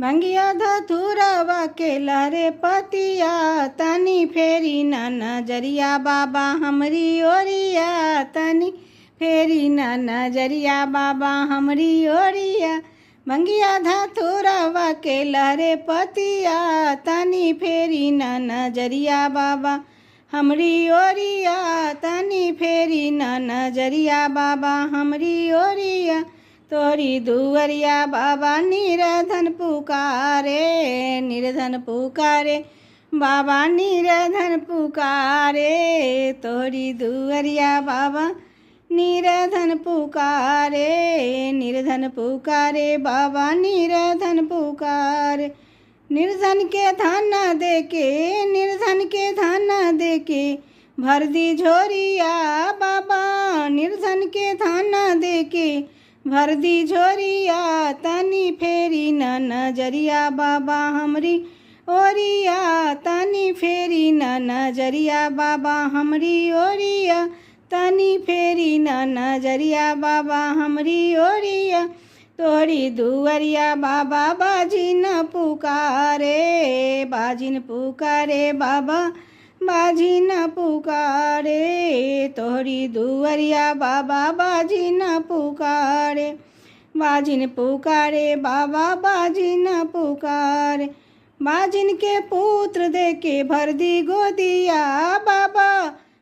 भंगिया धतूरवा के लहरे पतिया, तनी फेरी ना नजरिया बाबा हमरी ओरिया, तनी फेरी ना नजरिया बाबा हमरी ओरिया। भंगिया धतूरवा के लहरे पतिया, तनी फेरी ना नजरिया बाबा हमरी ओरिया, तनी फेरी ना नजरिया बाबा हमरी ओरिया। तोरी दुअरिया बाबा निर्धन पुकारे, निर्धन पुकारे बाबा निर्धन पुकारे। तोरी दुअरिया बाबा निर्धन पुकारे, निर्धन पुकारे बाबा निर्धन पुकारे। निर्धन के धन देके, निर्धन के धन देके भर दी झोरिया बाबा, निर्धन के धन देके भर दी झोरिया, तनी फेरी ना नजरिया बाबा हमरी ओरिया, तनी फेरी ना नजरिया बाबा हमरी ओरिया, तनी फेरी ना नजरिया बाबा हमरी ओरिया। तोरी दुअरिया बाबा बाजिन पुकारे, बाजिन पुकारे बाबा बाजिन पुकारे। तोरी दुअरिया बाबा बाजिन पुकारे, बाजिन पुकारे बाबा बाजिन पुकारे। बाजिन के पुत्र देके भर दी गोदिया बाबा,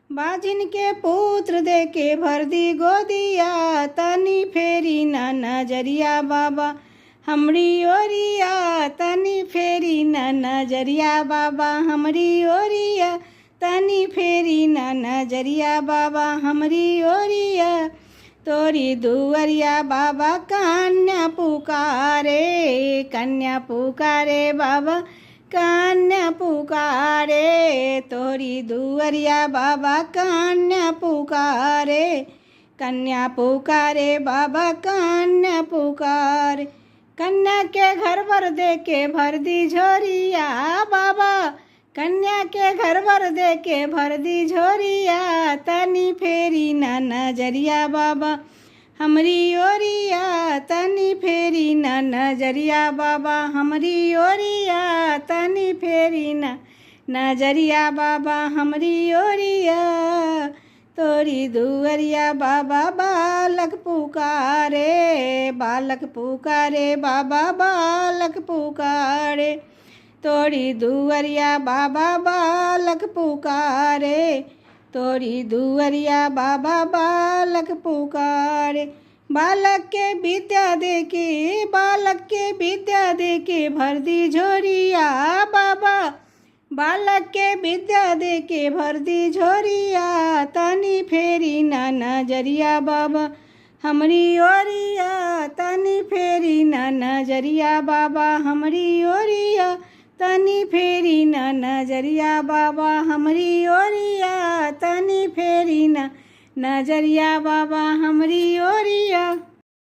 बाजिन के पुत्र देके भर दी गोदिया, तनी फेरी ना नजरिया बाबा हमरी ओरिया, तनी फेरी ना नजरिया बाबा हमरी ओरिया, तनी फेरी ना नजरिया बाबा हमरी ओरिया। तोरी दुअरिया बाबा कन्या पुकारे, कन्या पुकारे बाबा कन्या पुकारे। तोरी दुअरिया बाबा कन्या पुकारे, कन्या पुकारे बाबा कन्या पुकारे। कन्या के घर वर दे के भर दी झोरिया बाबा, कन्या के घर वर दे के भर दी झोरिया, तनी फेरी ना नजरिया बाबा हमरी ओरिया, तनी फेरी ना नजरिया बाबा हमरी ओरिया, तनी फेरी ना नजरिया बाबा हमरी ओरिया। तोरी दुअरिया बाबा बालक पुकारे, बालक पुकारे बाबा बालक पुकारे। तोरी दुअरिया बाबा बालक पुकारे, तोरी दुअरिया बाबा बालक पुकारे। बालक के विद्या देके, बालक के विद्या देके भर दी झोरिया बाबा, बालक के विद्या देके भर दी झोरिया, तनी फेरी ना नजरिया बाबा हमरी ओरिया, तनी फेरी ना नजरिया बाबा हमरी ओरिया, तनी फेरी ना नजरिया बाबा हमरी ओरिया, तनी फेरी ना नजरिया बाबा हमरी ओरिया।